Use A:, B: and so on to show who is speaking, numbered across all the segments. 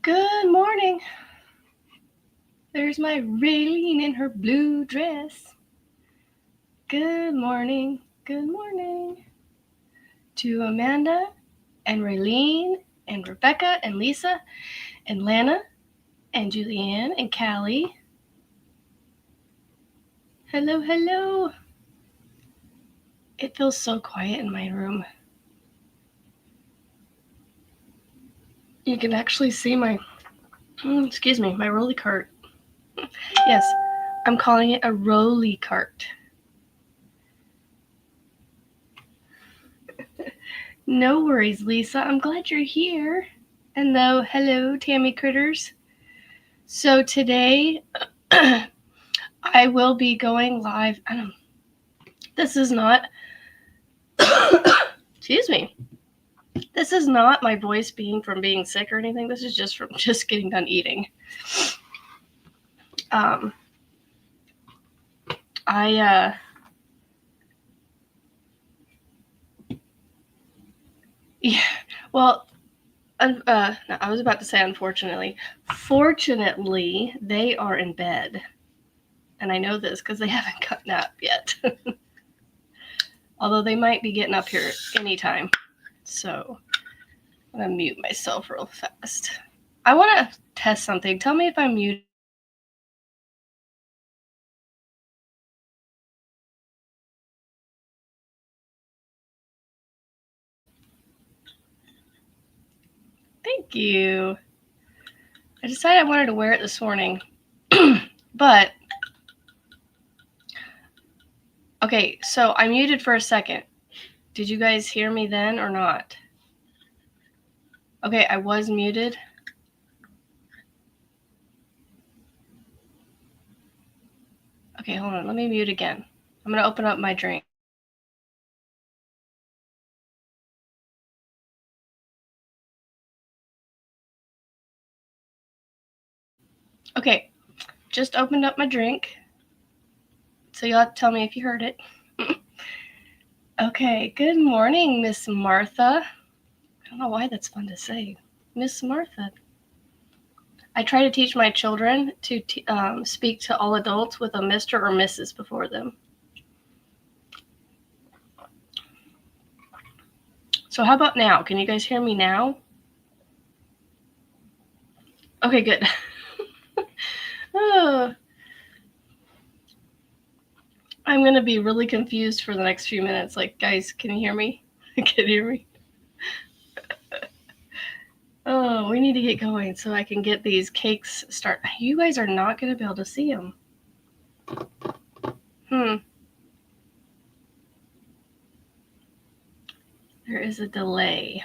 A: Good morning. There's my Raylene in her blue dress. Good morning. Good morning. To Amanda and Raylene and Rebecca and Lisa and Lana and Julianne and Callie. Hello, hello. It feels so quiet in my room. You can actually see my rolly cart. Yes, I'm calling it a rolly cart. No worries, Lisa. I'm glad you're here. Hello, Tammy Critters. So today, I will be going live. This is not, excuse me. This is not my voice being from being sick or anything. This is just from just getting done eating. Yeah, well, no, I was about to say unfortunately. Fortunately, they are in bed. And I know this because they haven't gotten up yet. Although they might be getting up here anytime. So I'm going to mute myself real fast. I want to test something. Tell me if I'm muted. Thank you. I decided I wanted to wear it this morning. But, okay, so I muted for a second. Did you guys hear me then or not? Okay, I was muted. Okay, hold on. Let me mute again. I'm going to open up my drink. Okay, just opened up my drink. So you'll have to tell me if you heard it. Okay, good morning, Miss Martha. I don't know why that's fun to say. Miss Martha. I try to teach my children to speak to all adults with a Mr. or Mrs. before them. So how about now? Can you guys hear me now? Okay, good. Oh, I'm going to be really confused for the next few minutes. Like, guys, can you hear me? Can you hear me? Oh, we need to get going so I can get these cakes started. You guys are not going to be able to see them. There is a delay.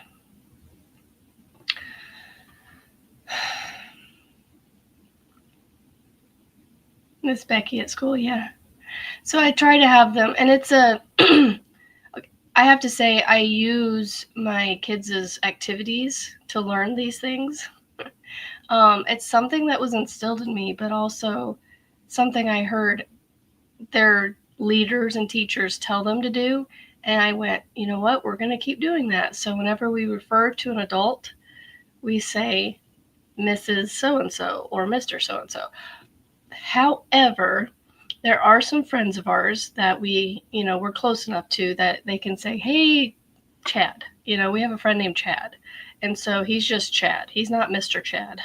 A: Miss Becky at school, yeah. So I try to have them, and it's a I have to say I use my kids' activities to learn these things. It's something that was instilled in me, but also something I heard their leaders and teachers tell them to do. And I went, you know what, we're going to keep doing that. So whenever we refer to an adult, we say Mrs. So-and-so or Mr. So-and-so. However, there are some friends of ours that we're close enough to that they can say, hey, Chad. We have a friend named Chad. And so he's just Chad. He's not Mr. Chad.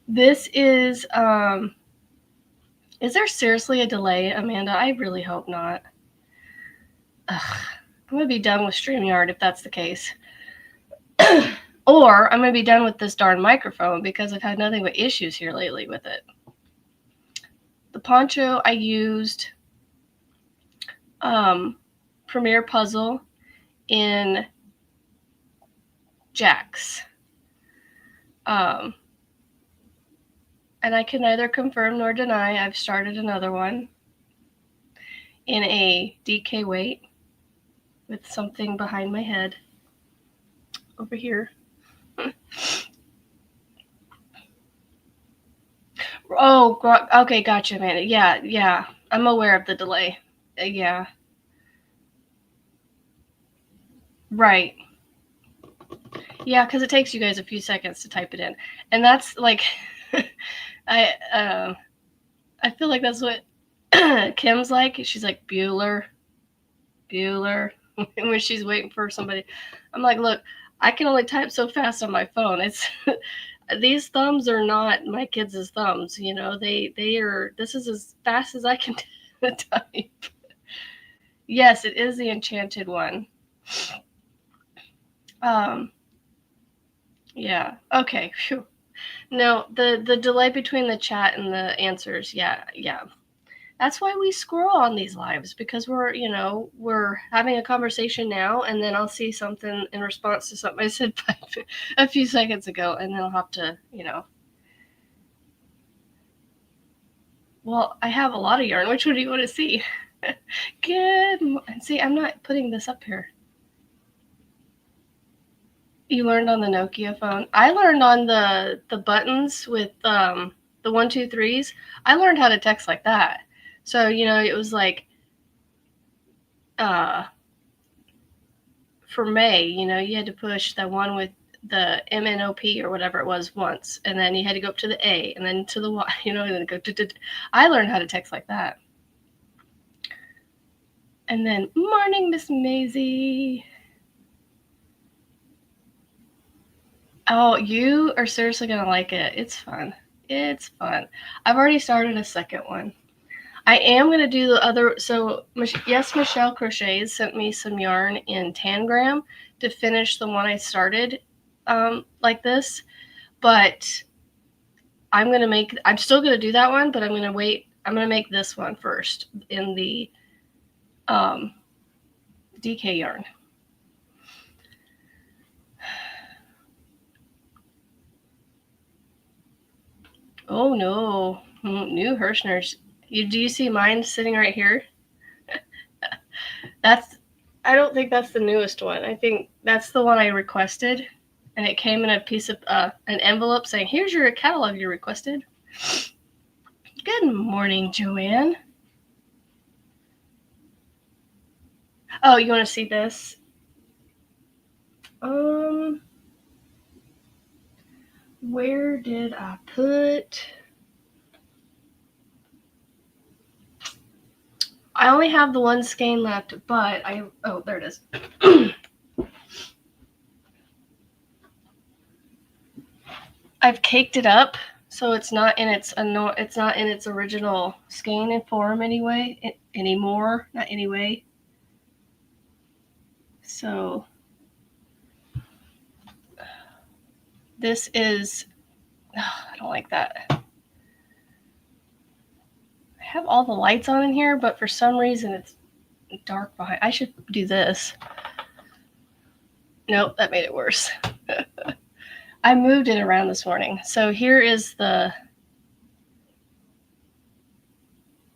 A: This is there seriously a delay, Amanda? I really hope not. Ugh, I'm going to be done with StreamYard if that's the case. Or I'm going to be done with this darn microphone because I've had nothing but issues here lately with it. The poncho I used Premier Puzzle in Jack's. And I can neither confirm nor deny I've started another one in a DK weight with something behind my head over here. Oh, okay, gotcha, man. Yeah. I'm aware of the delay. Yeah. Right. Yeah, because it takes you guys a few seconds to type it in, and that's like, I I feel like that's what Kim's like. She's like Bueller, when she's waiting for somebody. I'm like, look, I can only type so fast on my phone. It's these thumbs are not my kids' thumbs. You know, they are. This is as fast as I can type. Yes, it is the enchanted one. Um, yeah. Okay. Phew. No, the delay between the chat and the answers. Yeah, yeah. That's why we scroll on these lives, because we're having a conversation now, and then I'll see something in response to something I said a few seconds ago, and then I'll have to. Well, I have a lot of yarn. Which one do you want to see? Good. See, I'm not putting this up here. You learned on the Nokia phone. I learned on the buttons with the 1, 2, 3s. I learned how to text like that. So it was like for May, you had to push the one with the MNOP or whatever it was once, and then you had to go up to the A, and then to the Y, and then go to. I learned how to text like that. And then, morning, Miss Maisie. Oh, you are seriously gonna like it. It's fun. It's fun. I've already started a second one. I am gonna do the other. So yes, Michelle Crochet sent me some yarn in Tangram to finish the one I started, like this. But I'm still gonna do that one, but I'm gonna wait. I'm gonna make this one first in the DK yarn. Oh no, new Hirschners. Do you see mine sitting right here? I don't think that's the newest one. I think that's the one I requested, and it came in a piece of an envelope saying, "Here's your catalog you requested." Good morning, Joanne. Oh, you want to see this? Where did I put? I only have the one skein left, but there it is. I've caked it up, so it's not in its original skein form anymore. Not anyway. So this is. I don't like that. I have all the lights on in here, but for some reason it's dark behind. I should do this. Nope, that made it worse. I moved it around this morning. So here is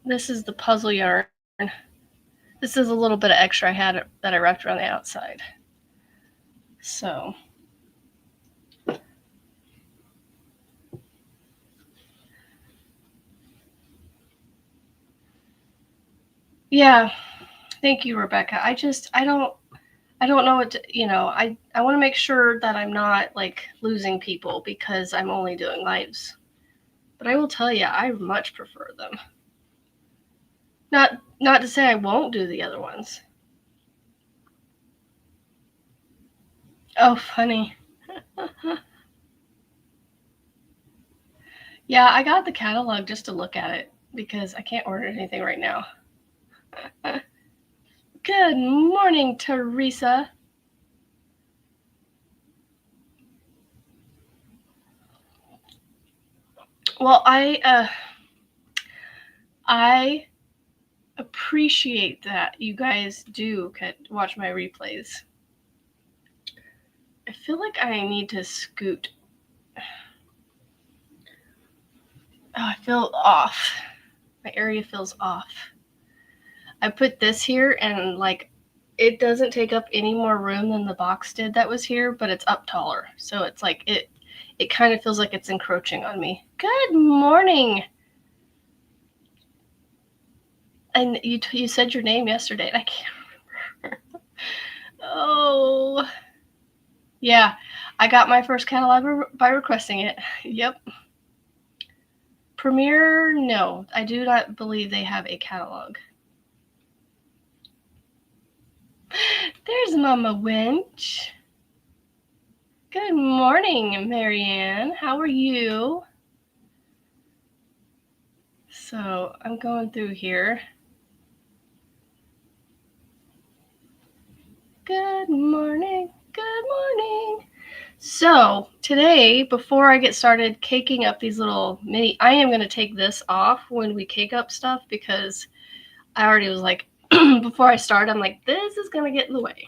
A: this is the puzzle yarn. This is a little bit of extra I had that I wrapped around the outside. So yeah, thank you, Rebecca. I don't know what to, I want to make sure that I'm not like losing people because I'm only doing lives. But I will tell you, I much prefer them. Not to say I won't do the other ones. Oh, funny. Yeah, I got the catalog just to look at it because I can't order anything right now. Good morning, Teresa. Well, I appreciate that you guys do watch my replays. I feel like I need to scoot. Oh, I feel off. My area feels off. I put this here and like it doesn't take up any more room than the box did that was here, but it's up taller. So it's like it kind of feels like it's encroaching on me. Good morning. And you said your name yesterday, and I can't remember. Oh, yeah. I got my first catalog by requesting it. Yep. Premiere, no. I do not believe they have a catalog. There's Mama Winch. Good morning, Marianne. How are you? So I'm going through here. Good morning. Good morning. So today, before I get started caking up these little mini, I am going to take this off when we cake up stuff because I already was like, before I start, I'm like, this is going to get in the way.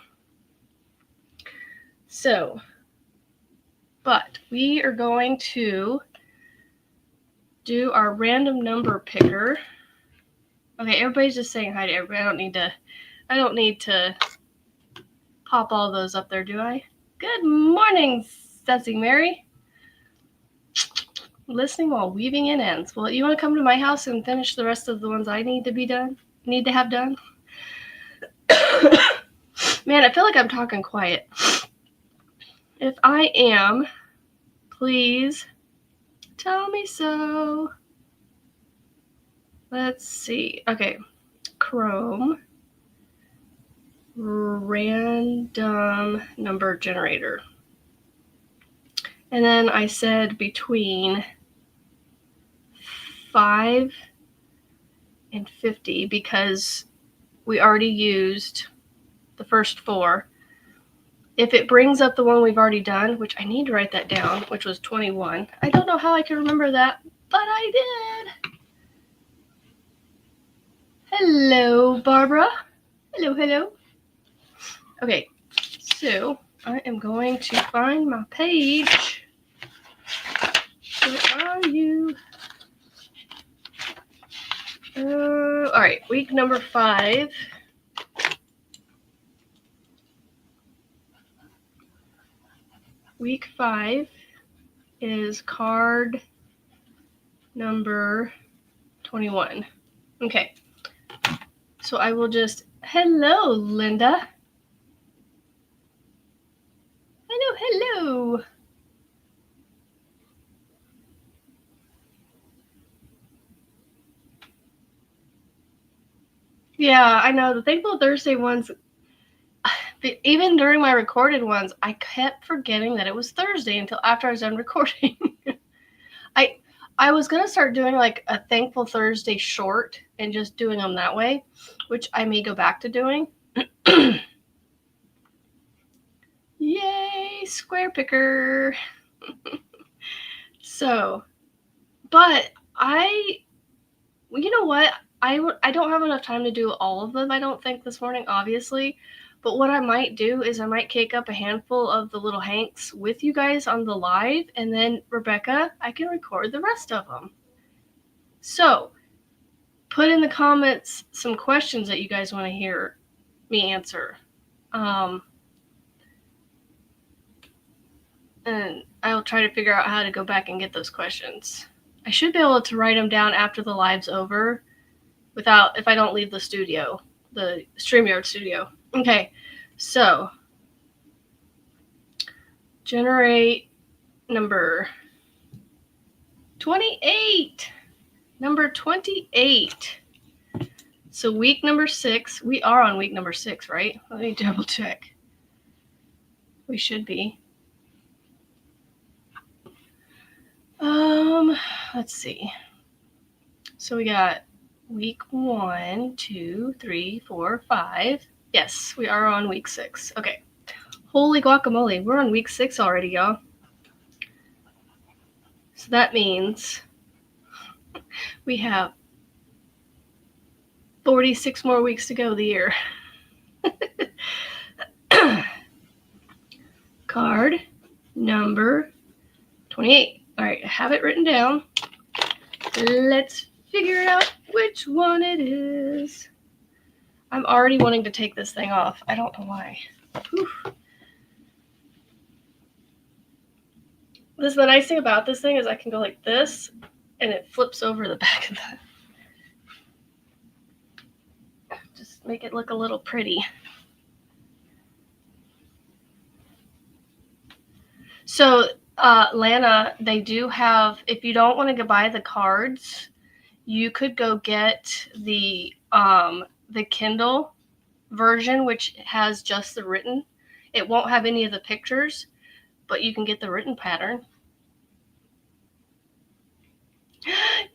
A: So, but we are going to do our random number picker. Okay, everybody's just saying hi to everybody. I don't need to pop all those up there, do I? Good morning, Sassy Mary. Listening while weaving in ends. Well, you want to come to my house and finish the rest of the ones I need to have done? Man, I feel like I'm talking quiet. If I am, please tell me so. Let's see. Okay. Chrome random number generator. And then I said between 5 and 50 because we already used the first 4. If it brings up the one we've already done, which I need to write that down, which was 21. I don't know how I can remember that, but I did. Hello, Barbara. Hello. Okay, so I am going to find my page. Where are you? All right, week number 5. Week 5 is card number 21. Okay, so I will just, hello, Linda. Hello. Yeah, I know. The Thankful Thursday ones, even during my recorded ones, I kept forgetting that it was Thursday until after I was done recording. I was going to start doing like a Thankful Thursday short and just doing them that way, which I may go back to doing. Yay, square picker. So, but you know what? I don't have enough time to do all of them, I don't think, this morning, obviously. But what I might do is I might cake up a handful of the little hanks with you guys on the live, and then, Rebecca, I can record the rest of them. So, put in the comments some questions that you guys want to hear me answer. And I'll try to figure out how to go back and get those questions. I should be able to write them down after the live's over if I don't leave the studio, the StreamYard studio. Okay, so generate number 28. Number 28. So week number 6. We are on week number 6, right? Let me double check. We should be. Let's see. So we got week 1, 2, 3, 4, 5. Yes, we are on week 6. Okay. Holy guacamole, we're on week 6 already, y'all. So that means we have 46 more weeks to go the year. Card number 28. All right, I have it written down. Let's figure out which one it is. I'm already wanting to take this thing off. I don't know why. Whew. The nice thing about this thing is I can go like this, and it flips over the back of that. Just make it look a little pretty. So, Lana, they do have, if you don't want to buy the cards, you could go get the Kindle version, which has just the written. It won't have any of the pictures, but you can get the written pattern.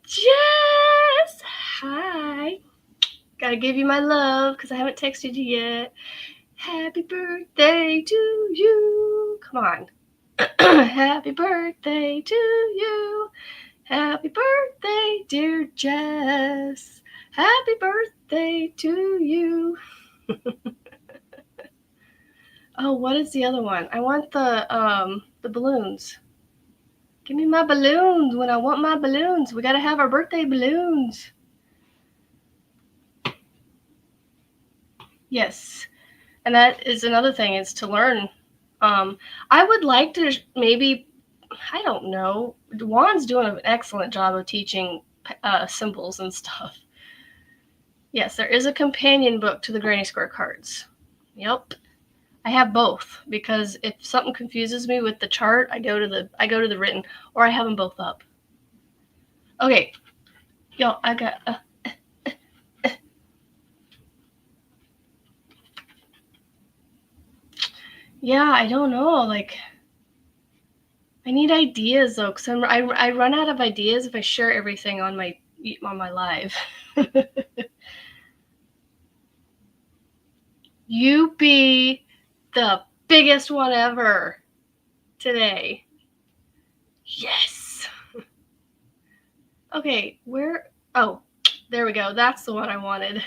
A: Jess! Hi! Gotta give you my love because I haven't texted you yet. Happy birthday to you. Come on. Happy birthday to you. Happy birthday, dear Jess. Happy birthday to you. Oh, what is the other one? I want the balloons. Give me my balloons when I want my balloons. We gotta have our birthday balloons. Yes. And that is another thing, is to learn. I would like to maybe, I don't know, Juan's doing an excellent job of teaching symbols and stuff. Yes, there is a companion book to the Granny Square cards. Yep. I have both, because if something confuses me with the chart, I go to the written, or I have them both up. Okay. Yo, I got yeah, I don't know. Like, I need ideas though, because I run out of ideas if I share everything on my live. You be the biggest one ever today. Yes. Okay, where? Oh, there we go. That's the one I wanted.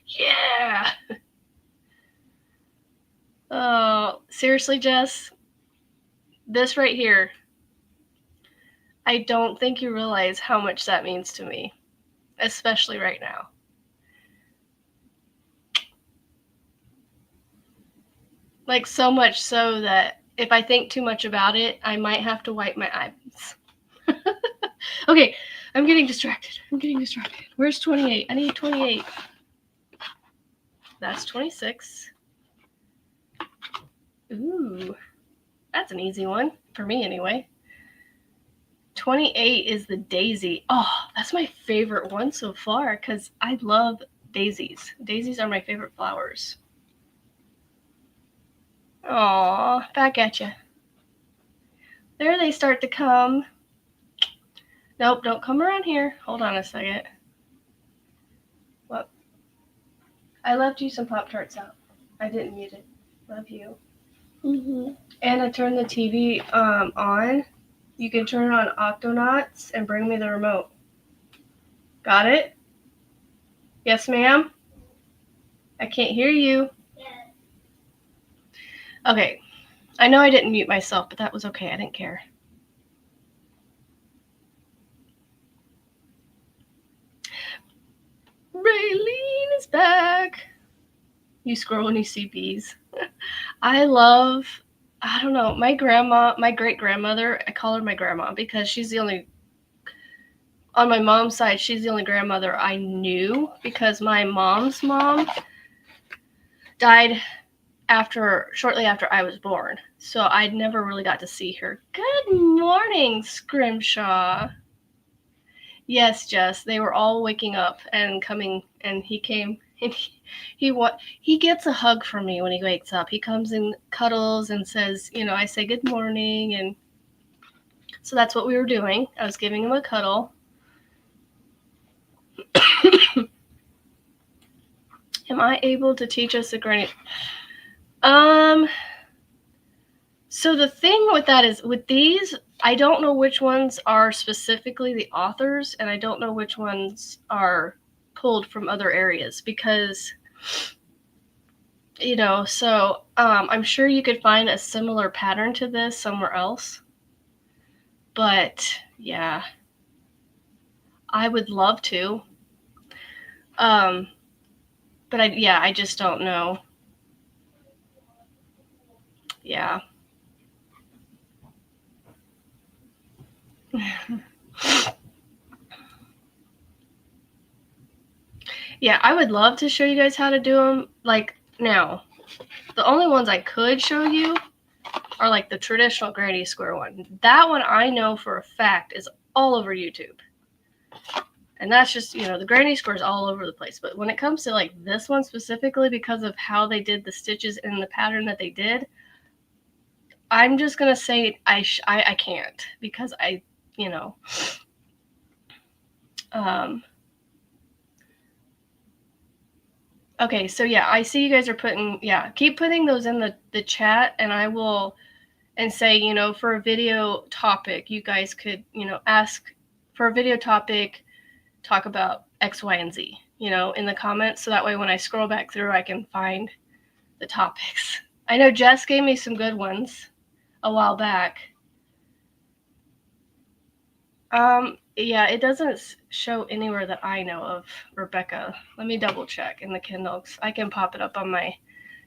A: Yeah. Oh, seriously, Jess? This right here, I don't think you realize how much that means to me, especially right now. Like, so much so that if I think too much about it, I might have to wipe my eyes. Okay, I'm getting distracted. Where's 28? I need 28. That's 26. Ooh, that's an easy one, for me anyway. 28 is the daisy. Oh, that's my favorite one so far, because I love daisies. Daisies are my favorite flowers. Aw, back at you. There they start to come. Nope, don't come around here. Hold on a second. What? I left you some Pop-Tarts out. I didn't mute it. Love you. Mm-hmm. And I turned the TV on. You can turn it on Octonauts and bring me the remote. Got it? Yes, ma'am? I can't hear you. Yeah. Okay. I know I didn't mute myself, but that was okay. I didn't care. Raylene is back. You scroll and you see bees. I don't know, my great-grandmother, I call her my grandma because she's the only, on my mom's side, she's the only grandmother I knew, because my mom's mom died shortly after I was born. So I never really got to see her. Good morning, Scrimshaw. Yes, Jess, they were all waking up and coming, and he came, and he gets a hug from me when he wakes up. He comes and cuddles and says, I say good morning, and so that's what we were doing. I was giving him a cuddle. Am I able to teach us a granny? So the thing with that is, with these, I don't know which ones are specifically the authors, and I don't know which ones are pulled from other areas, because, so I'm sure you could find a similar pattern to this somewhere else. But yeah, I would love to. But I just don't know. Yeah. Yeah, I would love to show you guys how to do them. Like, now, the only ones I could show you are like the traditional granny square one. That one I know for a fact is all over YouTube. And that's just, the granny square is all over the place. But when it comes to like this one specifically, because of how they did the stitches in the pattern that they did, I'm just going to say I can't, because okay, so yeah, I see you guys are putting, keep putting those in the chat, and I will, and say, for a video topic, you guys could, ask for a video topic, talk about X, Y, and Z, in the comments. So that way when I scroll back through, I can find the topics. I know Jess gave me some good ones a while back. Yeah, it doesn't show anywhere that I know of, Rebecca. Let me double check in the Kindle. I can pop it up on my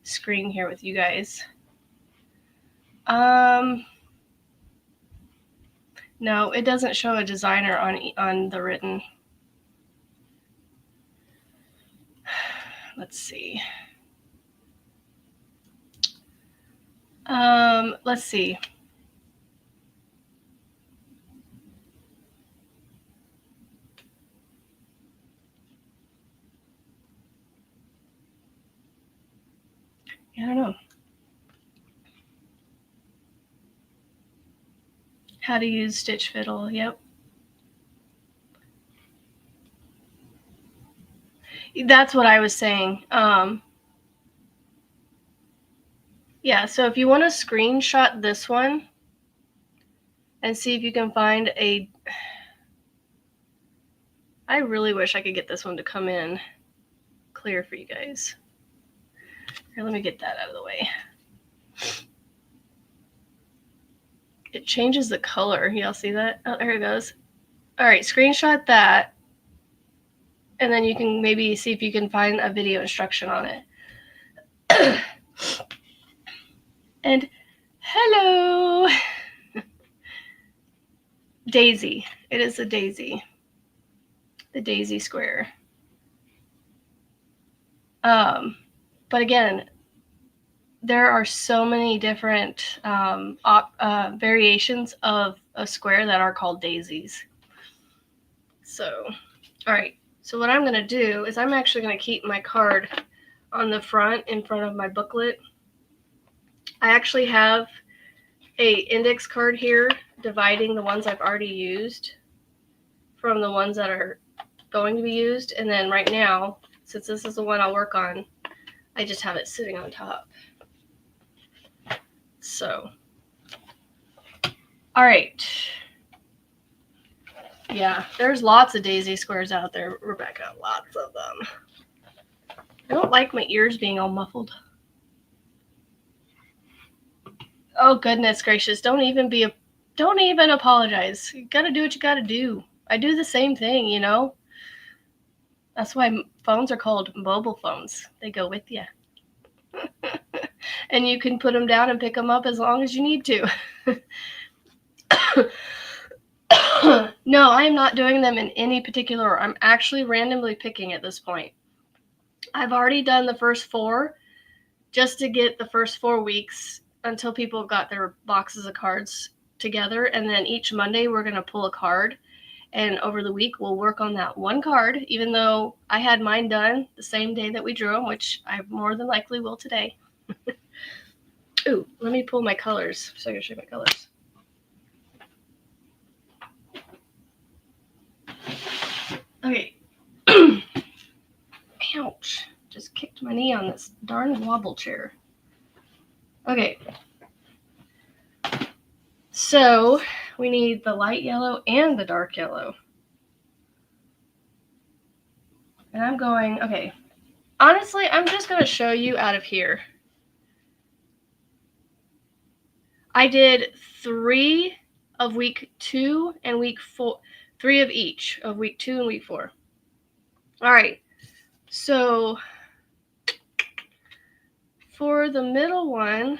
A: screen here with you guys. No, it doesn't show a designer on the written. Let's see. Let's see. I don't know. How to use Stitch Fiddle. Yep. That's what I was saying. Yeah, so if you want to screenshot this one and see if you can find a... I really wish I could get this one to come in clear for you guys. Here, let me get that out of the way. It changes the color. Y'all see that? Oh, there it goes. All right, screenshot that. And then you can maybe see if you can find a video instruction on it. And hello! Daisy. It is a daisy. The daisy square. But again, there are so many different variations of a square that are called daisies. So, all right. So what I'm going to do is I'm actually going to keep my card on the front, in front of my booklet. I actually have a index card here dividing the ones I've already used from the ones that are going to be used. And then right now, since this is the one I'll work on, I just have it sitting on top. So, all right. Yeah, there's lots of daisy squares out there, Rebecca. Lots of them. I don't like my ears being all muffled. Oh, goodness gracious. Don't even apologize. You gotta do what you gotta do. I do the same thing, That's why phones are called mobile phones. They go with you. And you can put them down and pick them up as long as you need to. No, I am not doing them in any particular order. I'm actually randomly picking at this point. I've already done the first 4 just to get the first 4 weeks until people got their boxes of cards together. And then each Monday we're going to pull a card. And over the week, we'll work on that one card, even though I had mine done the same day that we drew them, which I more than likely will today. Ooh, let me pull my colors so I can show you my colors. Okay. Ouch. Just kicked my knee on this darn wobble chair. Okay. So we need the light yellow and the dark yellow. And I'm going, okay. Honestly, I'm just going to show you out of here. I did 3 of week 2 and week 4. 3 of each of week 2 and week 4. All right. So for the middle one,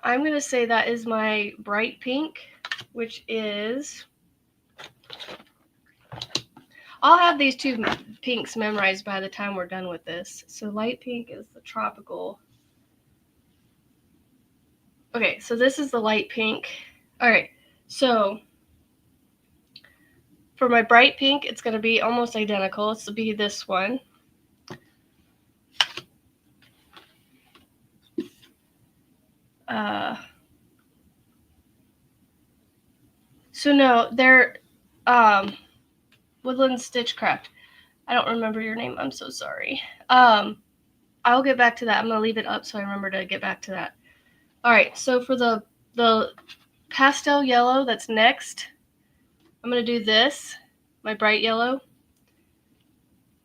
A: I'm going to say that is my bright pink, which is... I'll have these 2 pinks memorized by the time we're done with this. So light pink is the tropical. Okay, so this is the light pink. All right, so for my bright pink, it's going to be almost identical. It's to be this one. So no, they're Woodland Stitchcraft. I don't remember your name. I'm so sorry. I'll get back to that. I'm going to leave it up so I remember to get back to that. All right, so for the pastel yellow that's next, I'm going to do this, my bright yellow.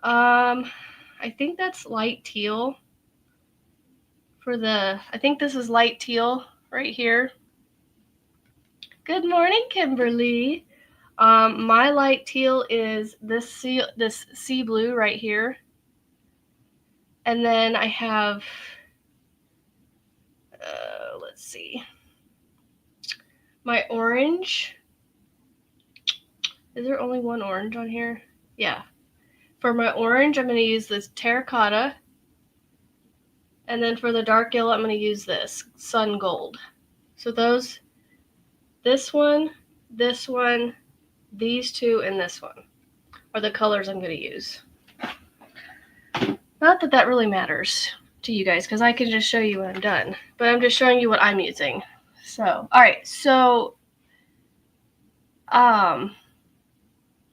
A: I think that's light teal. I think this is light teal right here. Good morning, Kimberly. My light teal is this sea blue right here. And then I have, let's see, my orange. Is there only one orange on here? Yeah. For my orange, I'm going to use this terracotta. And then for the dark yellow, I'm going to use this sun gold. So this one, these two, and this one are the colors I'm going to use. Not that that really matters to you guys, because I can just show you when I'm done. But I'm just showing you what I'm using. So, all right. So,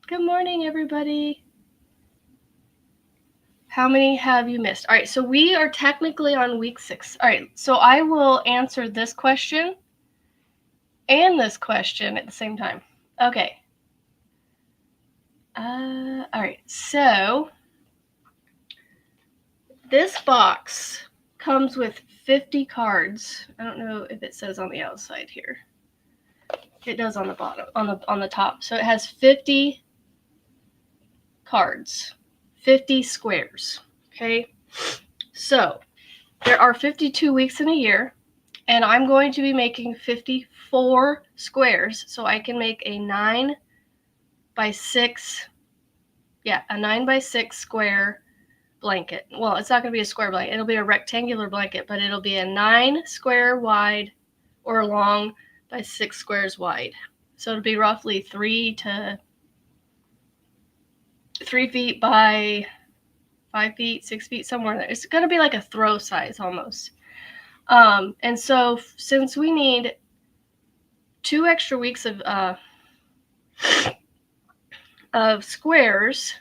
A: good morning, everybody. How many have you missed? All right. So we are technically on week 6. All right. So I will answer this question and this question at the same time. Okay. All right. So this box comes with 50 cards. I don't know if it says on the outside here. It does on the bottom, on the top. So it has 50 cards, 50 squares. Okay. So there are 52 weeks in a year, and I'm going to be making 54 squares, so I can make a 9 by 6. Yeah, a 9 by 6 square blanket. Well, it's not going to be a square blanket. It'll be a rectangular blanket, but it'll be a 9 square wide or long by 6 squares wide. So it'll be roughly 3 feet by 5 feet, 6 feet, somewhere in there. It's going to be like a throw size almost. And so since we need 2 extra weeks of squares,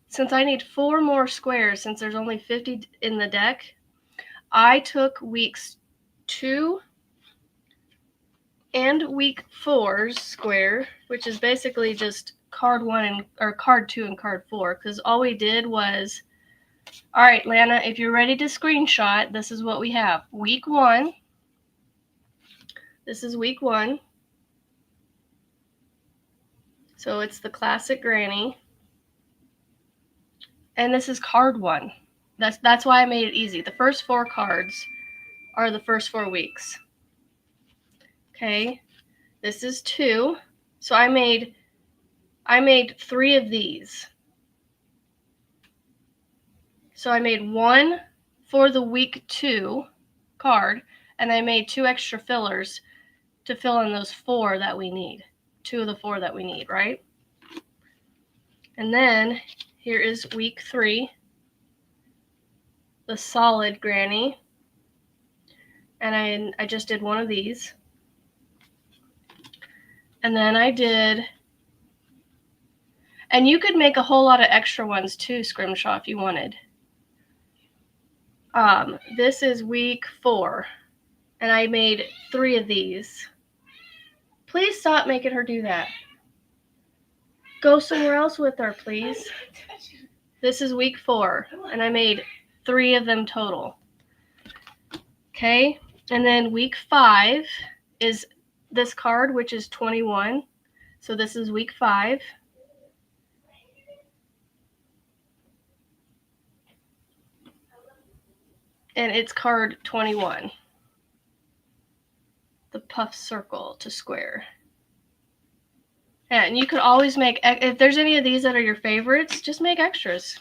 A: since I need 4 more squares, since there's only 50 in the deck, I took weeks 2 and week 4's square, which is basically just card 1 or card 2 and card 4, because all we did was, all right, Lana, if you're ready to screenshot, this is what we have. Week 1. This is week 1. So it's the classic granny. And this is card 1. That's why I made it easy. The first 4 cards are the first 4 weeks. Okay. This is 2. So I made 3 of these. So I made 1 for the week 2 card, and I made 2 extra fillers to fill in those 4 that we need. 2 of the 4 that we need, right? And then here is week 3, the solid granny. And I just did 1 of these. And then I did, and you could make a whole lot of extra ones too, Scrimshaw, if you wanted. This is week 4, and I made 3 of these. Please stop making her do that. Go somewhere else with her, please. This is week 4, and I made 3 of them total. Okay, and then week 5 is this card, which is 21. So this is week 5. And it's card 21. The puff circle to square. And you could always make, if there's any of these that are your favorites, just make extras.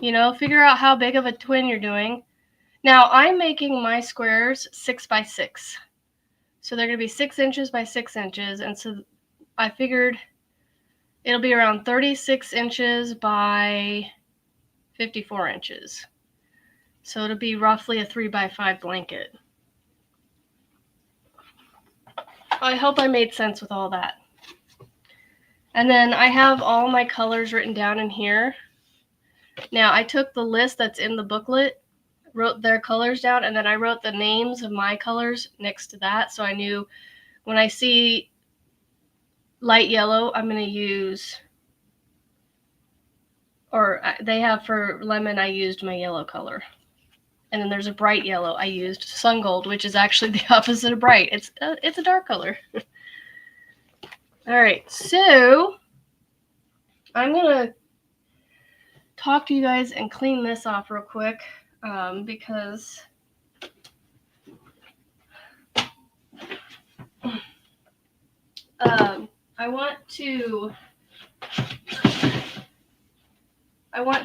A: You know, figure out how big of a twin you're doing. Now, I'm making my squares 6 by 6. So they're going to be 6 inches by 6 inches. And so I figured it'll be around 36 inches by 54 inches. So it'll be roughly a 3 by 5 blanket. I hope I made sense with all that. And then I have all my colors written down in here. Now, I took the list that's in the booklet, wrote their colors down, and then I wrote the names of my colors next to that. So I knew when I see light yellow, I'm going to use, or they have for lemon, I used my yellow color. And then there's a bright yellow. I used sun gold, which is actually the opposite of bright. It's a dark color. All right, so I'm going to talk to you guys and clean this off real quick because I want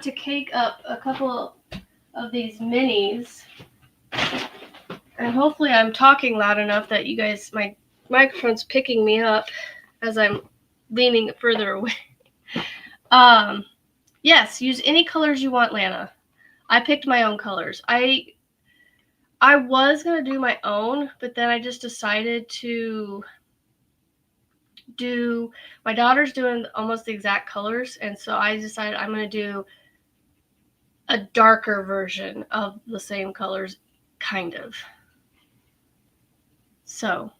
A: to cake up a couple of these minis, and hopefully I'm talking loud enough that you guys, my microphone's picking me up as I'm leaning further away. Yes, use any colors you want, Lana. I picked my own colors. I was going to do my own, but then I just decided to do, my daughter's doing almost the exact colors, and so I decided I'm going to do a darker version of the same colors, kind of. So,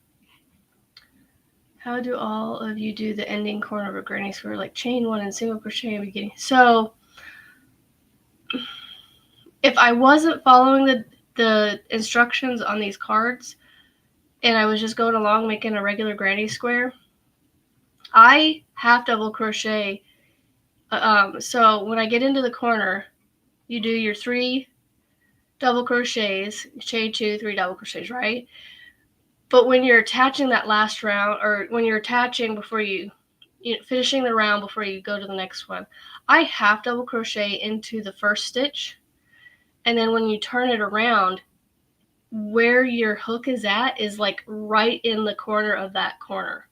A: how do all of you do the ending corner of a granny square, like chain one and single crochet in the beginning? So, if I wasn't following the instructions on these cards, and I was just going along making a regular granny square, I half double crochet. So when I get into the corner, you do your 3 double crochets, chain 2, 3 double crochets, right? But when you're attaching that last round, or when you're attaching before you finishing the round before you go to the next one, I half double crochet into the first stitch, and then when you turn it around, where your hook is at is like right in the corner of that corner,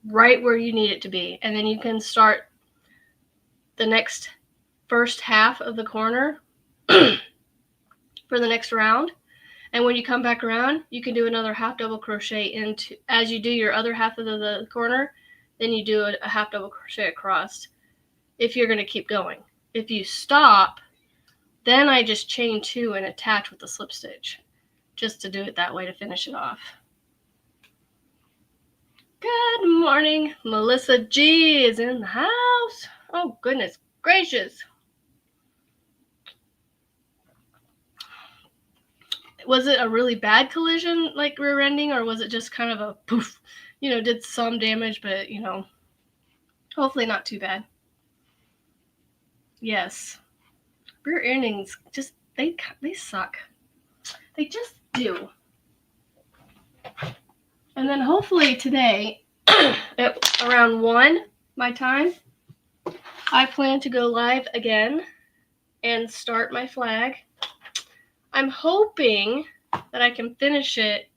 A: right where you need it to be. And then you can start the next first half of the corner for the next round. And when you come back around, you can do another half double crochet into, as you do your other half of the corner, then you do a half double crochet across if you're going to keep going. If you stop, then I just chain 2 and attach with the slip stitch, just to do it that way to finish it off. Good morning. Melissa G is in the house. Oh, goodness gracious. Was it a really bad collision, like rear ending, or was it just kind of a poof? Did some damage, but, hopefully not too bad. Yes. Rear endings, just, they suck. They just do. And then hopefully today, at around 1 my time, I plan to go live again and start my flag. I'm hoping that I can finish it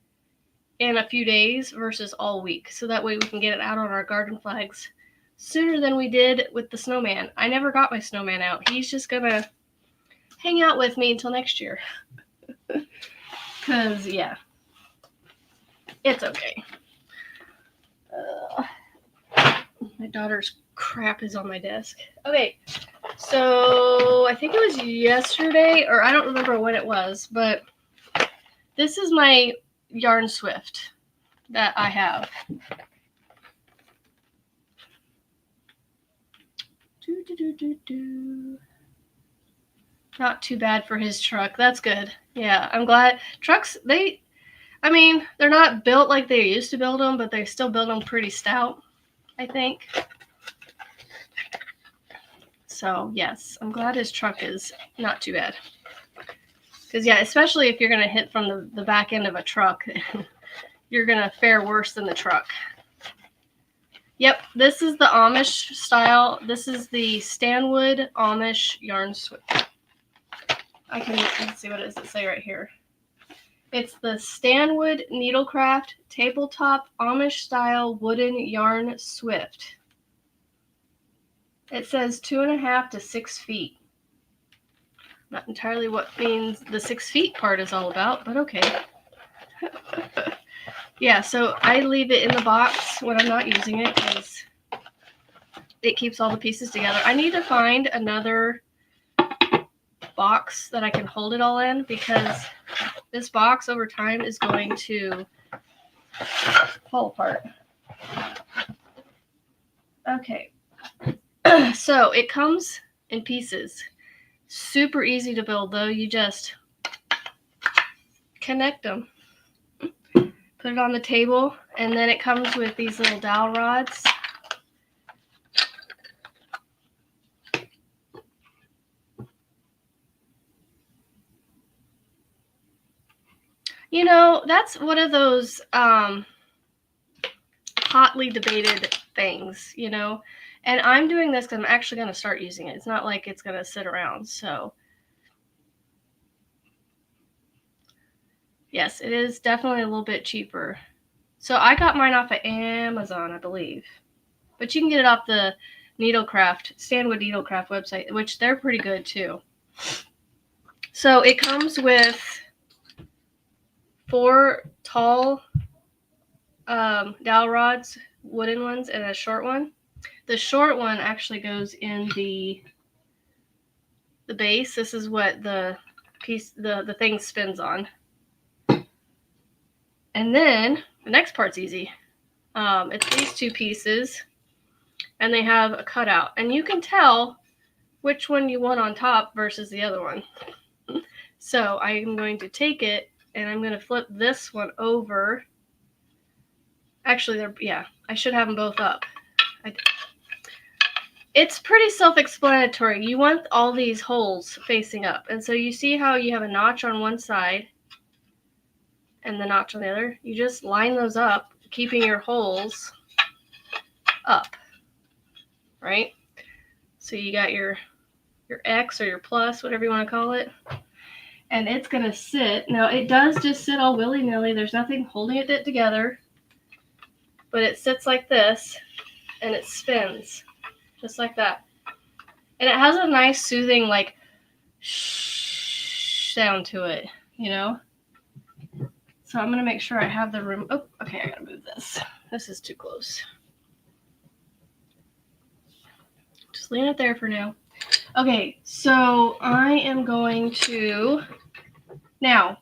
A: in a few days versus all week, so that way we can get it out on our garden flags sooner than we did with the snowman. I never got my snowman out. He's just gonna hang out with me until next year. Because, yeah, it's okay. My daughter's crap is on my desk. Okay, so I think it was yesterday, or I don't remember when it was, but this is my yarn swift that I have. Not too bad for his truck. That's good. Yeah, I'm glad. Trucks, they're not built like they used to build them, but they still build them pretty stout, I think. So, yes, I'm glad his truck is not too bad. Because, yeah, especially if you're going to hit from the back end of a truck, you're going to fare worse than the truck. Yep, this is the Amish style. This is the Stanwood Amish yarn swift. Let's see, what does it say right here? It's the Stanwood Needlecraft Tabletop Amish Style Wooden Yarn Swift. It says 2.5 to 6 feet. Not entirely what means the 6 feet part is all about, but okay. Yeah, so I leave it in the box when I'm not using it because it keeps all the pieces together. I need to find another box that I can hold it all in because this box over time is going to fall apart. Okay, so it comes in pieces. Super easy to build though. You just connect them, put it on the table, and then it comes with these little dowel rods. You know, that's one of those hotly debated things, you know. And I'm doing this because I'm actually going to start using it. It's not like it's going to sit around. So, yes, it is definitely a little bit cheaper. So I got mine off of Amazon, I believe. But you can get it off the Stanwood Needlecraft website, which they're pretty good too. So it comes with 4 tall dowel rods, wooden ones, and a short one. The short one actually goes in the base. This is what the thing spins on. And then the next part's easy. It's these 2 pieces, and they have a cutout, and you can tell which one you want on top versus the other one. So I'm going to take it and I'm going to flip this one over. Actually, I should have them both up. It's pretty self-explanatory. You want all these holes facing up. And so you see how you have a notch on one side and the notch on the other? You just line those up, keeping your holes up, right? So you got your X or your plus, whatever you want to call it. And it's going to sit. Now, it does just sit all willy-nilly. There's nothing holding it together. But it sits like this, and it spins. Just like that. And it has a nice soothing like shh sound to it, you know? So I'm going to make sure I have the room. Oh, okay, I got to move this. This is too close. Just leave it there for now. Okay, so I am going to, now,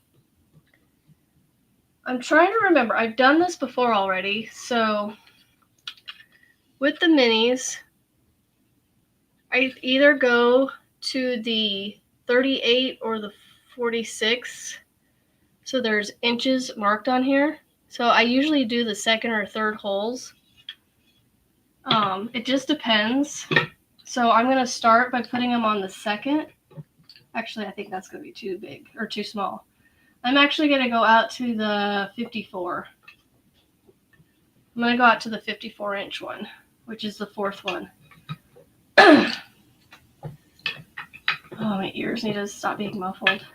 A: I'm trying to remember. I've done this before already. So with the minis, I either go to the 38 or the 46. So there's inches marked on here. So I usually do the second or third holes. It just depends. So I'm going to start by putting them on the second. Actually, I think that's going to be too big or too small. I'm actually going to go out to the 54. I'm going to go out to the 54-inch one, which is the 4th one. Oh, my ears need to stop being muffled.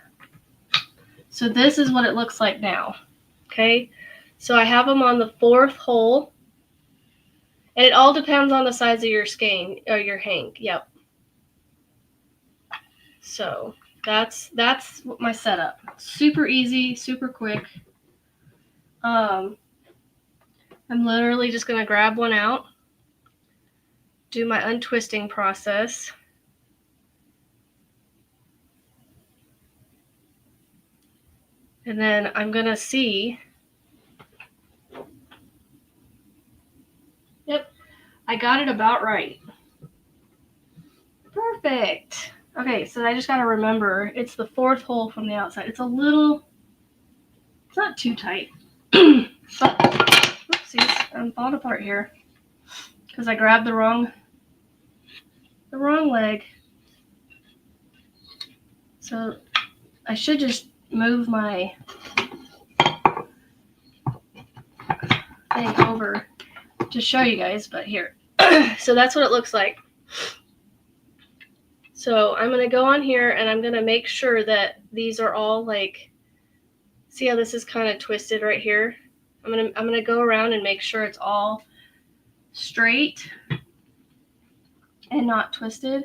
A: So this is what it looks like now. Okay, so I have them on the 4th hole, and it all depends on the size of your skein or your hank. Yep. So that's my setup. Super easy, super quick. I'm literally just gonna grab one out, do my untwisting process. And then I'm going to see. Yep, I got it about right. Perfect. Okay, so I just got to remember, it's the 4th hole from the outside. It's not too tight. But, oopsies, I'm falling apart here. Because I grabbed the wrong leg. So I should just move my thing over. to show you guys, but here. So that's what it looks like. So I'm going to go on here and I'm going to make sure that these are all like, see how this is kind of twisted right here? I'm going to go around and make sure it's all straight and not twisted.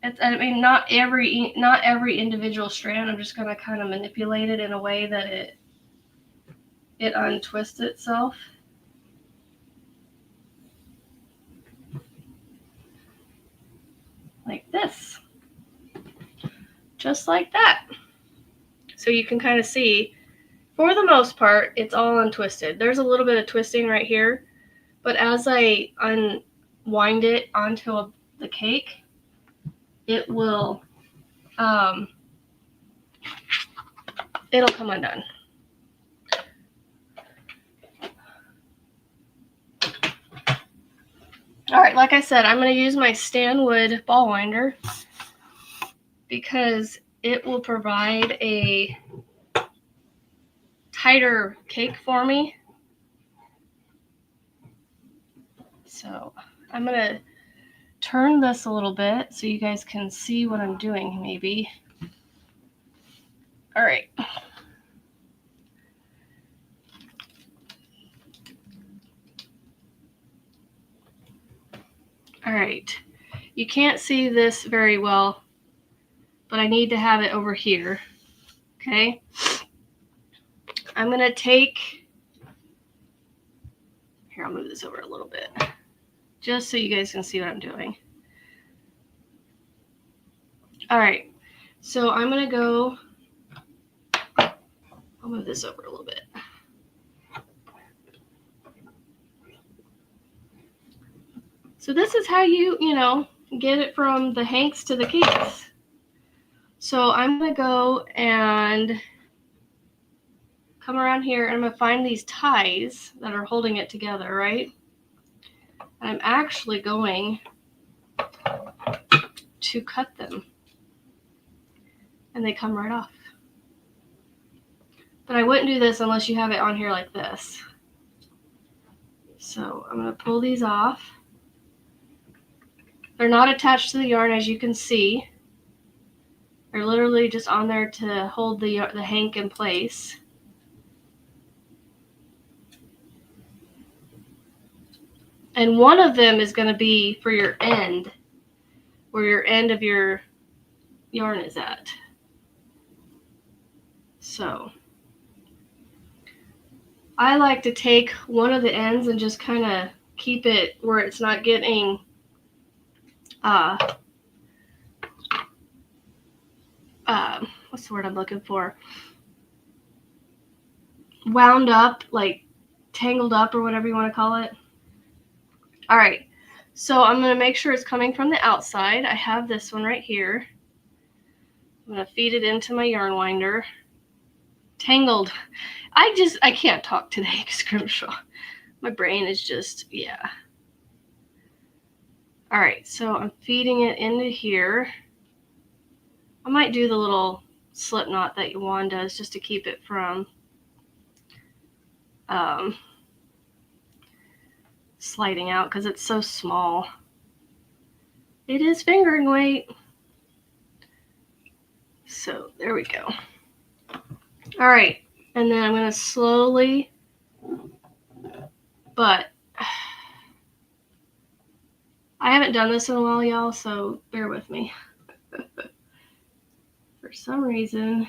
A: I mean, not every individual strand. I'm just going to kind of manipulate it in a way that it untwists itself. Like this. Just like that. So you can kind of see, for the most part, it's all untwisted. There's a little bit of twisting right here, but as I unwind it onto the cake, it will, it'll come undone. All right, like I said, I'm going to use my Stanwood ball winder because it will provide a tighter cake for me. So I'm going to turn this a little bit so you guys can see what I'm doing maybe. All right. All right. You can't see this very well, but I need to have it over here. Okay. I'm going to take, here, I'll move this over a little bit, just so you guys can see what I'm doing. All right. So I'm going to go, I'll move this over a little bit. So this is how you get it from the hanks to the cakes. So I'm going to go and come around here and I'm going to find these ties that are holding it together, right? And I'm actually going to cut them. And they come right off. But I wouldn't do this unless you have it on here like this. So I'm going to pull these off. They're not attached to the yarn, as you can see. They're literally just on there to hold the hank in place. And one of them is going to be for your end, where your end of your yarn is at. So I like to take one of the ends and just kind of keep it where it's not getting what's the word I'm looking for? Wound up, like tangled up or whatever you want to call it. All right, so I'm going to make sure it's coming from the outside. I have this one right here. I'm going to feed it into my yarn winder. Tangled. I can't talk today, Scrimshaw. My brain is just, yeah. All right, so I'm feeding it into here. I might do the little slip knot that Yuan does just to keep it from sliding out because it's so small. It is fingering weight. So there we go. All right, and then I'm going to slowly, but I haven't done this in a while, y'all, so bear with me. For some reason,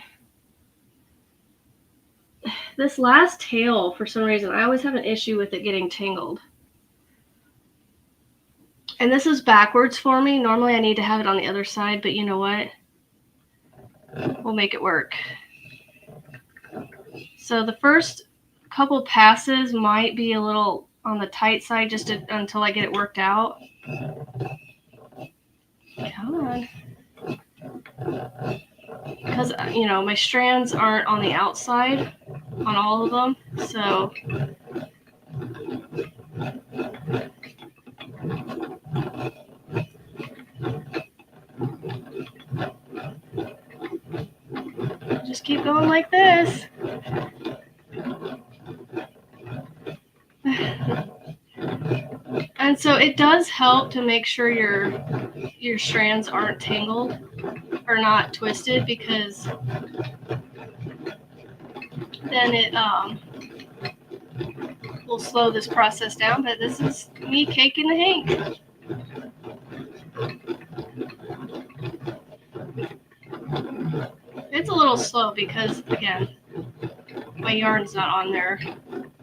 A: this last tail, for some reason, I always have an issue with it getting tangled. And this is backwards for me. Normally I need to have it on the other side, but you know what? We'll make it work. So the first couple passes might be a little on the tight side just until I get it worked out. Come on. Because, my strands aren't on the outside on all of them, so just keep going like this. And so it does help to make sure your strands aren't tangled or not twisted, because then it will slow this process down. But this is me caking the hank. It's a little slow because, again, my yarn's not on there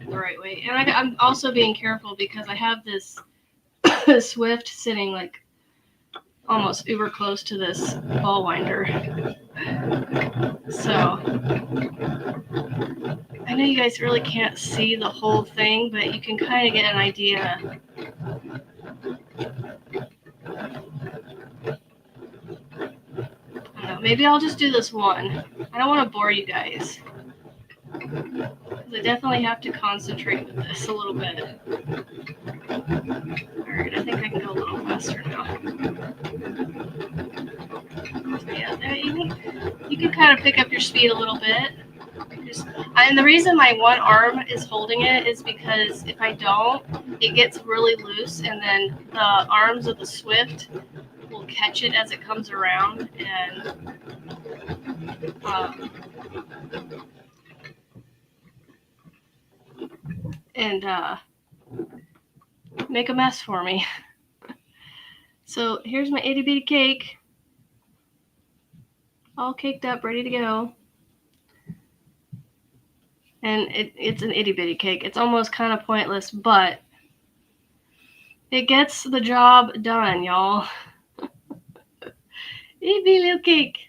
A: the right way. And I'm also being careful because I have this Swift sitting like almost uber close to this ball winder. So I know you guys really can't see the whole thing, but you can kind of get an idea. I don't know, maybe I'll just do this one. I don't want to bore you guys, because I definitely have to concentrate with this a little bit. Alright, I think I can go a little faster now. So yeah, you can kind of pick up your speed a little bit. And the reason my one arm is holding it is because if I don't, it gets really loose, and then the arms of the Swift will catch it as it comes around and make a mess for me. So here's my itty bitty cake, all caked up, ready to go. And it's an itty bitty cake. It's almost kind of pointless, but it gets the job done, y'all. Itty bitty little cake.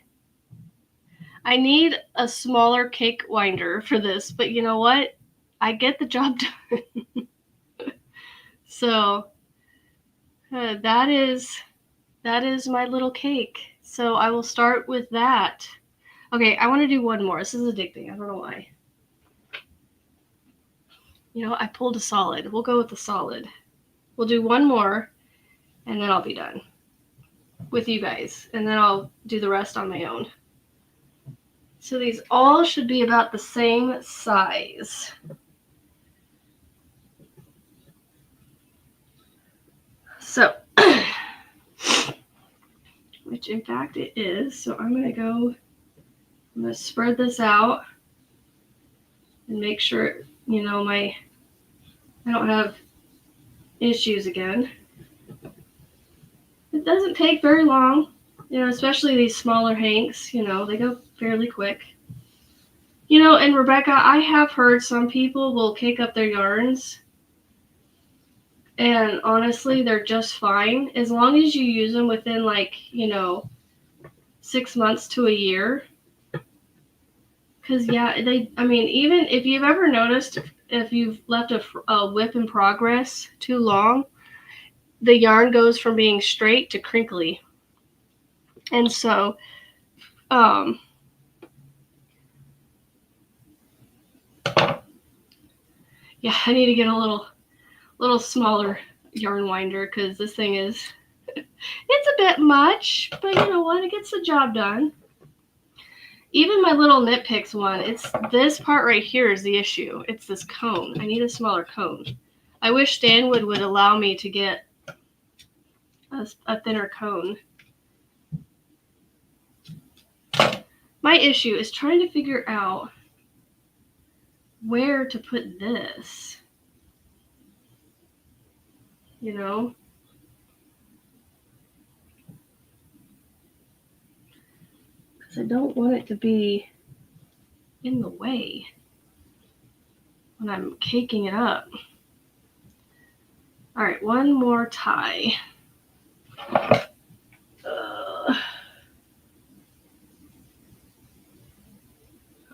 A: I need a smaller cake winder for this, but you know what? I get the job done. So that is my little cake. So I will start with that. Okay, I want to do one more. This is addicting. I don't know why. You know, I pulled a solid. We'll go with the solid. We'll do one more, and then I'll be done with you guys. And then I'll do the rest on my own. So these all should be about the same size. So, which in fact it is. So I'm going to spread this out and make sure, you know, I don't have issues again. It doesn't take very long, you know, especially these smaller hanks, you know, they go fairly quick. You know, and Rebecca, I have heard some people will cake up their yarns, and honestly, they're just fine as long as you use them within, like, you know, 6 months to a year. Because, yeah, I mean, even if you've ever noticed, if you've left a whip in progress too long, the yarn goes from being straight to crinkly. And so, yeah, I need to get a little smaller yarn winder, because this thing is, it's a bit much, but you know what? It gets the job done. Even my little nitpicks one, it's this part right here is the issue. It's this cone. I need a smaller cone. I wish Stanwood would allow me to get a thinner cone. My issue is trying to figure out where to put this. You know? Because I don't want it to be in the way when I'm caking it up. All right, one more tie.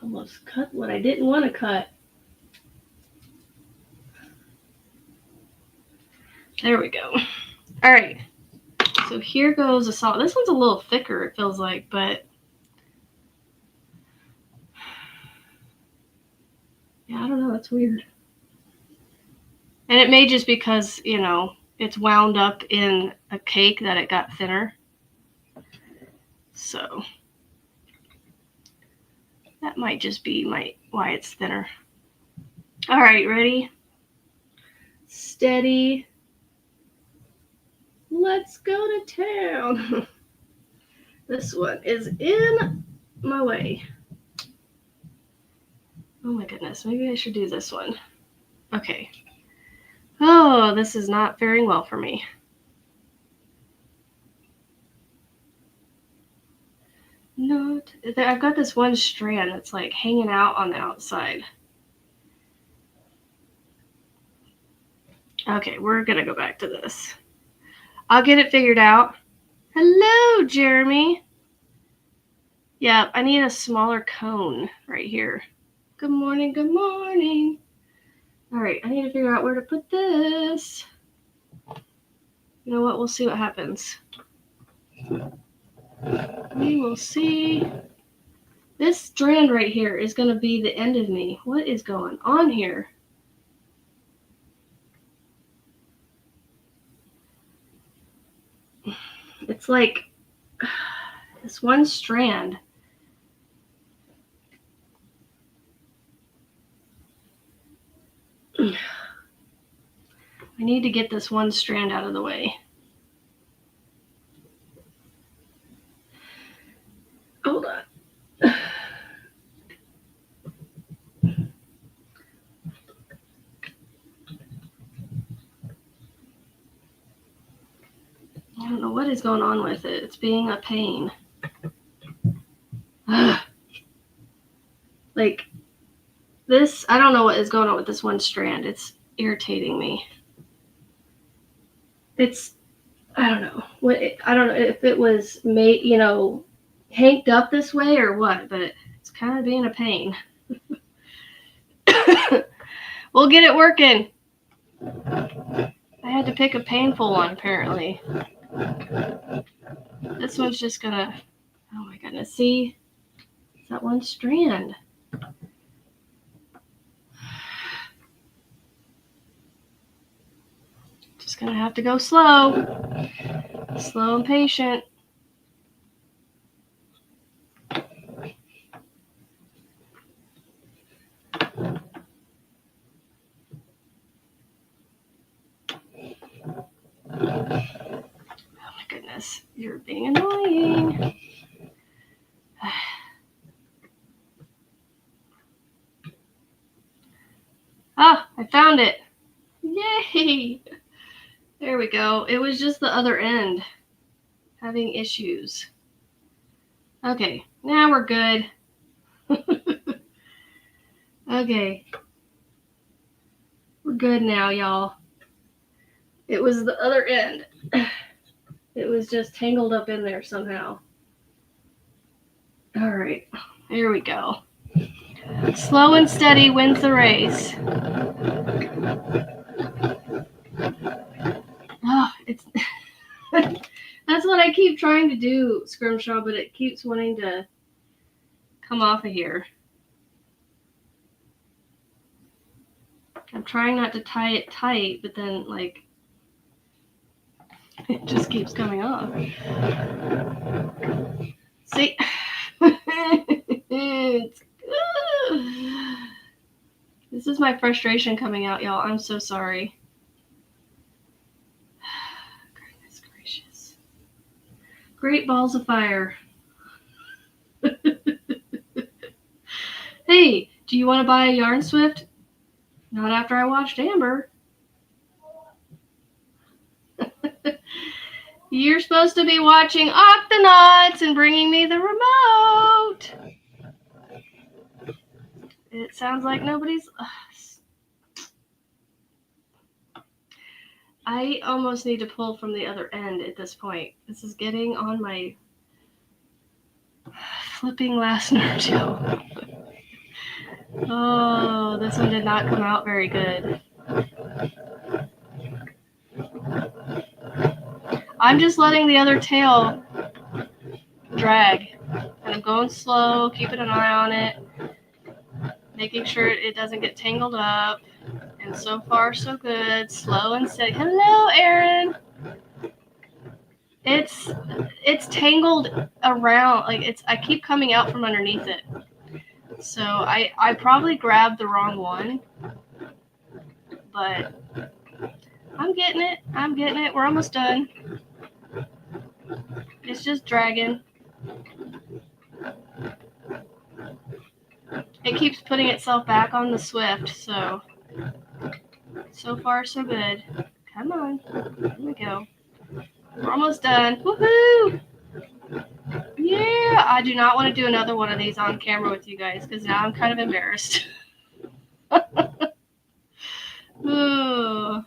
A: Almost cut what I didn't want to cut. There we go. All right, so here goes a solid. This one's a little thicker, it feels like, but yeah, I don't know, that's weird. And it may just because, you know, it's wound up in a cake that it got thinner. So that might just be why it's thinner. All right, ready? Steady. Let's go to town. This one is in my way. Oh my goodness, maybe I should do this one. Okay. Oh, this is not faring well for me. I've got this one strand that's like hanging out on the outside. Okay, we're gonna go back to this. I'll get it figured out. Hello, Jeremy. Yeah, I need a smaller cone right here. Good morning, good morning. All right, I need to figure out where to put this. You know what? We'll see what happens. We will see. This strand right here is going to be the end of me. What is going on here? It's like this one strand. I need to get this one strand out of the way. Hold on. I don't know what is going on with it. It's being a pain. Like this, I don't know what is going on with this one strand. It's irritating me. I don't know. I don't know if it was made, hanked up this way or what, but it's kind of being a pain. We'll get it working. I had to pick a painful one, apparently. This one's just gonna, oh my goodness, see? It's that one strand. Just gonna have to go slow. Slow and patient. Oh my goodness, you're being annoying. Ah, I found it. Yay! There we go. It was just the other end having issues. Okay, now we're good. Okay. We're good now, y'all. It was the other end. It was just tangled up in there somehow. All right, here we go. Slow and steady wins the race. Oh, it's that's what I keep trying to do, Scrimshaw, but it keeps wanting to come off of here. I'm trying not to tie it tight, but then like it just keeps coming off. See? This is my frustration coming out, y'all. I'm so sorry. Goodness gracious. Great balls of fire. Hey, do you want to buy a Yarn Swift? Not after I watched Amber. You're supposed to be watching Octonauts and bringing me the remote. It sounds like nobody's... I almost need to pull from the other end at this point. This is getting on my flipping last nerve, Joe. Oh, this one did not come out very good. I'm just letting the other tail drag. And I'm going slow, keeping an eye on it, making sure it doesn't get tangled up. And so far, so good. Slow and steady. Hello, Erin. It's tangled around. Like I keep coming out from underneath it. So I probably grabbed the wrong one. But I'm getting it. We're almost done. It's just dragging. It keeps putting itself back on the Swift, so far so good. Come on. Here we go. We're almost done. Woohoo! Yeah, I do not want to do another one of these on camera with you guys because now I'm kind of embarrassed. Ooh.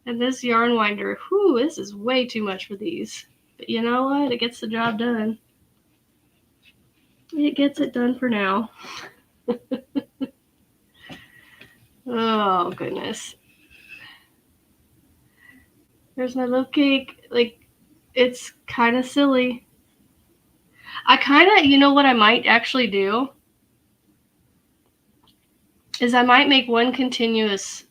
A: And this yarn winder, whew, this is way too much for these. But you know what? It gets the job done. It gets it done for now. Oh, goodness. There's my little cake. Like, it's kind of silly. I kind of, you know what I might actually do? Is I might make one continuous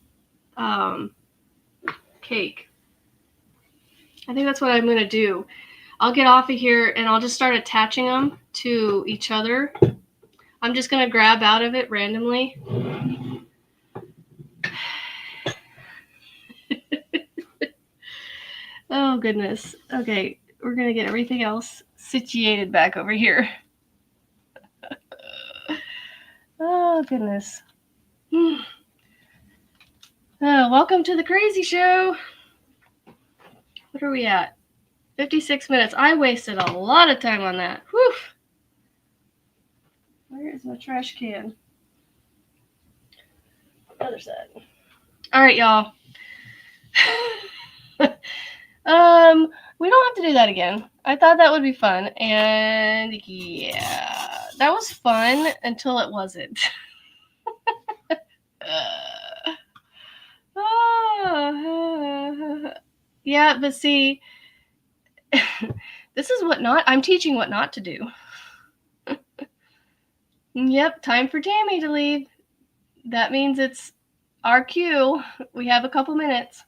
A: cake. I think that's what I'm going to do. I'll get off of here and I'll just start attaching them to each other. I'm just going to grab out of it randomly. Oh, goodness. Okay, we're going to get everything else situated back over here. Oh, goodness. Oh, welcome to the crazy show. What are we at? 56 minutes. I wasted a lot of time on that. Whew. Where is my trash can? Other side. All right, y'all. We don't have to do that again. I thought that would be fun, and yeah, that was fun until it wasn't. Yeah, but see, this is I'm teaching what not to do. Yep, time for Tammy to leave. That means it's our cue. We have a couple minutes.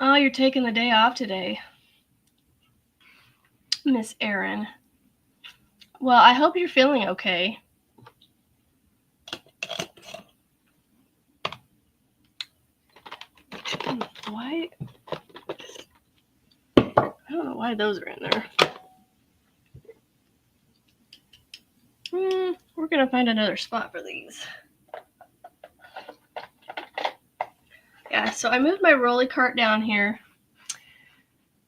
A: Oh, you're taking the day off today, Miss Erin. Well, I hope you're feeling okay. Why? I don't know why those are in there. We're going to find another spot for these. Yeah, so I moved my rolly cart down here,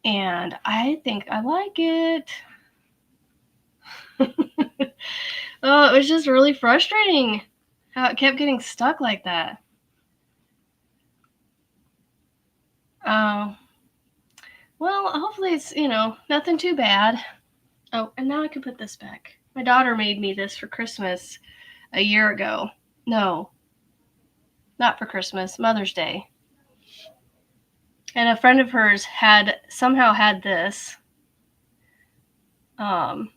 A: and I think I like it. Oh, it was just really frustrating how it kept getting stuck like that. Oh. Well, hopefully it's, nothing too bad. Oh, and now I can put this back. My daughter made me this for Christmas a year ago. No, not for Christmas, Mother's Day. And a friend of hers somehow had this. Come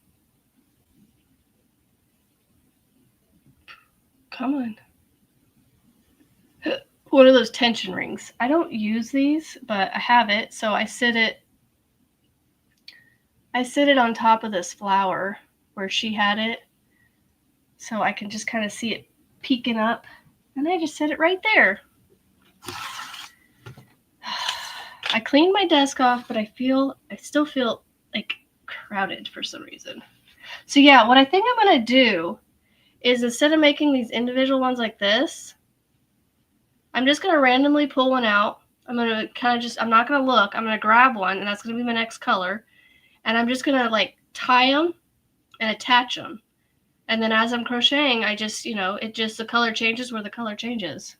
A: on. One of those tension rings. I don't use these, but I have it, so I sit it on top of this flower where she had it, so I can just kind of see it peeking up, and I just set it right there. I cleaned my desk off, but I still feel like crowded for some reason. So yeah, what I think I'm going to do is instead of making these individual ones like this, I'm just going to randomly pull one out. I'm going to kind of I'm not going to look. I'm going to grab one, and that's going to be my next color. And I'm just going to like tie them and attach them. And then as I'm crocheting, I just, the color changes where the color changes.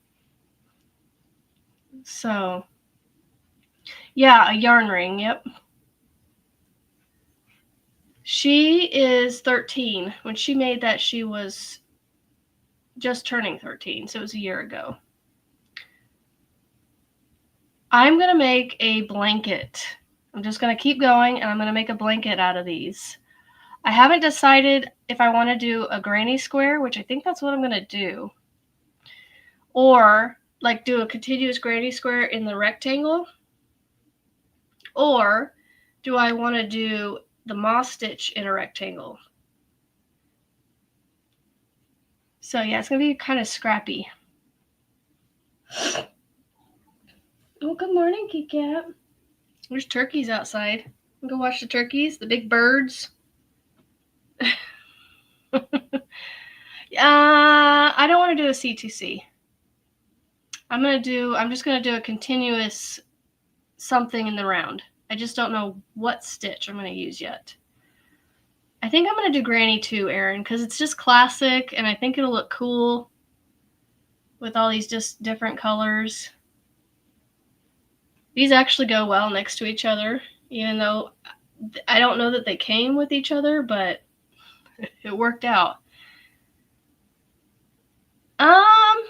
A: So, yeah, a yarn ring, yep. She is 13. When she made that, she was just turning 13, so it was a year ago. I'm going to make a blanket. I'm just going to keep going, and I'm going to make a blanket out of these. I haven't decided if I want to do a granny square, which I think that's what I'm going to do, or like do a continuous granny square in the rectangle, or do I want to do the moss stitch in a rectangle? So yeah, it's going to be kind of scrappy. Oh, come morning, Kit Kat. There's turkeys outside. Go watch the turkeys, the big birds. I don't want to do a C2C. I'm just gonna do a continuous something in the round. I just don't know what stitch I'm gonna use yet. I think I'm gonna do Granny 2, Erin, because it's just classic and I think it'll look cool with all these just different colors. These actually go well next to each other, even though I don't know that they came with each other, but it worked out. I'm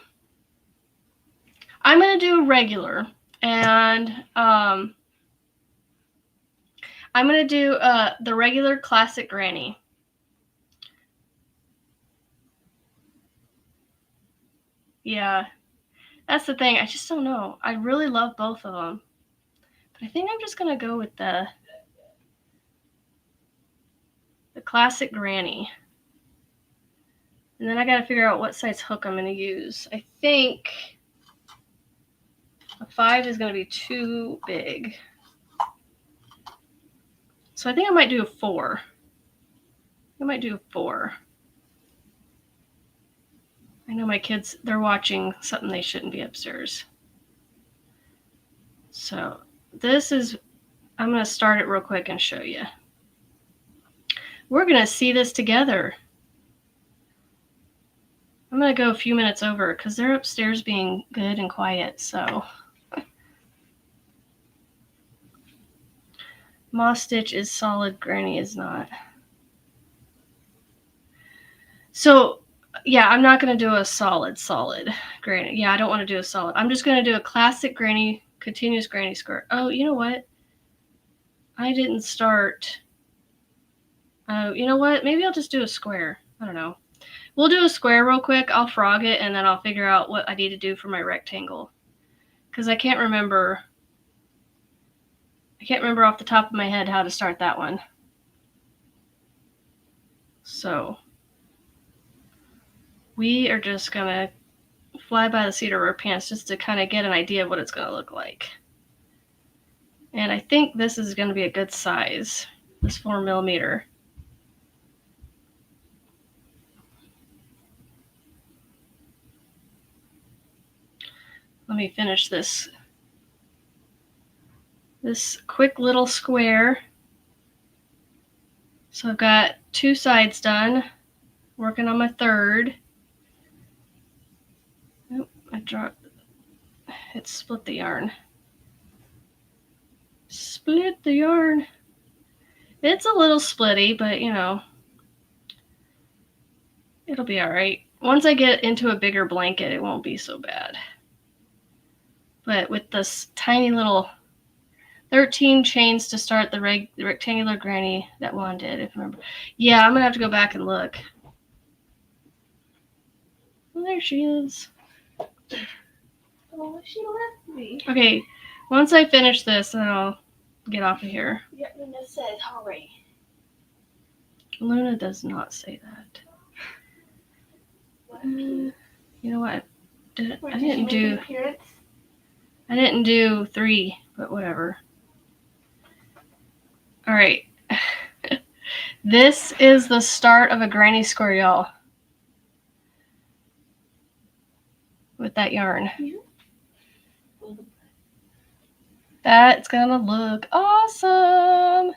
A: going to do regular, and I'm going to do the regular classic Granny. Yeah, that's the thing. I just don't know. I really love both of them. But I think I'm just going to go with the classic Granny. And then I got to figure out what size hook I'm going to use. I think a 5 is going to be too big. So I think I might do a 4. I might do a 4. I know my kids, they're watching something they shouldn't be upstairs. So this is, I'm going to start it real quick and show you. We're going to see this together. I'm going to go a few minutes over because they're upstairs being good and quiet. So Moss stitch is solid, Granny is not. So yeah, I'm not going to do a solid Granny. Yeah, I don't want to do a solid. I'm just going to do a classic Granny, continuous Granny skirt. Oh, you know what? I didn't start. Oh, you know what? Maybe I'll just do a square. I don't know. We'll do a square real quick. I'll frog it, and then I'll figure out what I need to do for my rectangle. Because I can't remember. I can't remember off the top of my head how to start that one. So we are just going to fly by the seat of our pants just to kind of get an idea of what it's going to look like. And I think this is going to be a good size, this 4mm. Let me finish this quick little square. So I've got 2 sides done, working on my 3rd. Oh, I dropped it, split the yarn. Split the yarn. It's a little splitty, but you know, it'll be all right. Once I get into a bigger blanket, it won't be so bad. But with this tiny little 13 chains to start the rectangular Granny that Juan did, if you remember. Yeah, I'm going to have to go back and look. Well, there she is. Oh, she left me. Okay, once I finish this, then I'll get off of here. Yeah, Luna said hurry. Luna does not say that. You know what? I didn't do 3, but whatever. All right. This is the start of a Granny square, y'all. With that yarn. Yeah. That's gonna look awesome.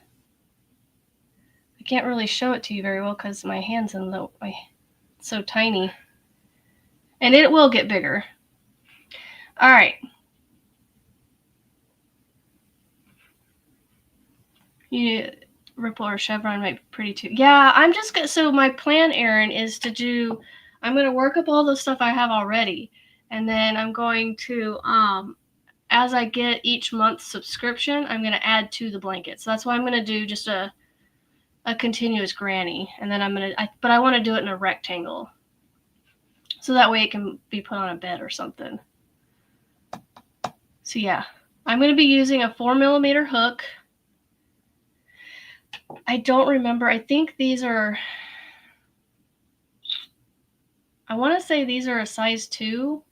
A: I can't really show it to you very well because my hand's in the way. It's so tiny. And it will get bigger. All right. Ripple or chevron might be pretty too. Yeah, I'm just gonna, so my plan, Erin, is to do, I'm gonna work up all the stuff I have already, and then I'm going to, as I get each month's subscription, I'm gonna add to the blanket. So that's why I'm gonna do just a continuous Granny, and then but I want to do it in a rectangle, so that way it can be put on a bed or something. So yeah, I'm gonna be using a 4mm hook. I don't remember. I think these are, I want to say these are a size 2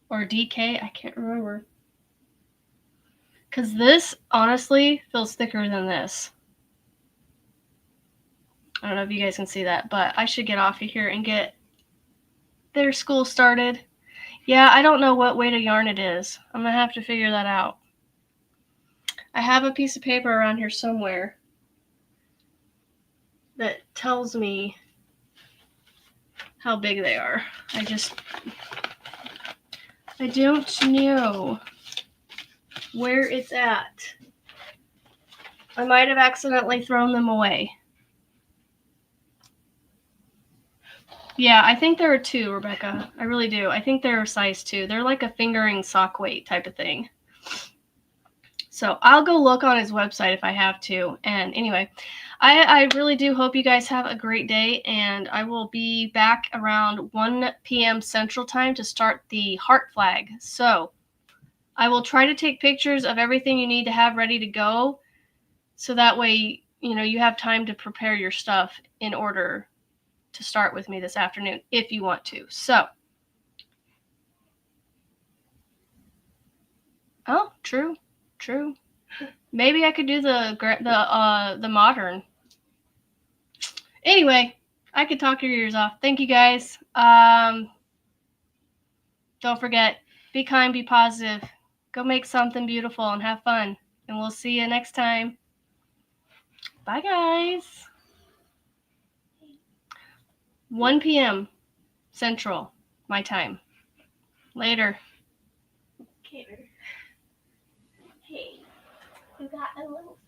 A: or DK. I can't remember. Because this, honestly, feels thicker than this. I don't know if you guys can see that, but I should get off of here and get their school started. Yeah, I don't know what weight of yarn it is. I'm going to have to figure that out. I have a piece of paper around here somewhere that tells me how big they are. I don't know where it's at. I might have accidentally thrown them away. Yeah, I think there are 2, Rebecca. I really do. I think they're size 2. They're like a fingering sock weight type of thing. So I'll go look on his website if I have to. And anyway, I really do hope you guys have a great day. And I will be back around 1 p.m. Central Time to start the heart flag. So I will try to take pictures of everything you need to have ready to go. So that way, you have time to prepare your stuff in order to start with me this afternoon if you want to. So, oh, true. Maybe I could do the modern. Anyway, I could talk your ears off. Thank you guys. Don't forget, be kind, be positive. Go make something beautiful and have fun. And we'll see you next time. Bye, guys. 1 p.m. Central, my time. Later.
B: Okay. Hey, you got a little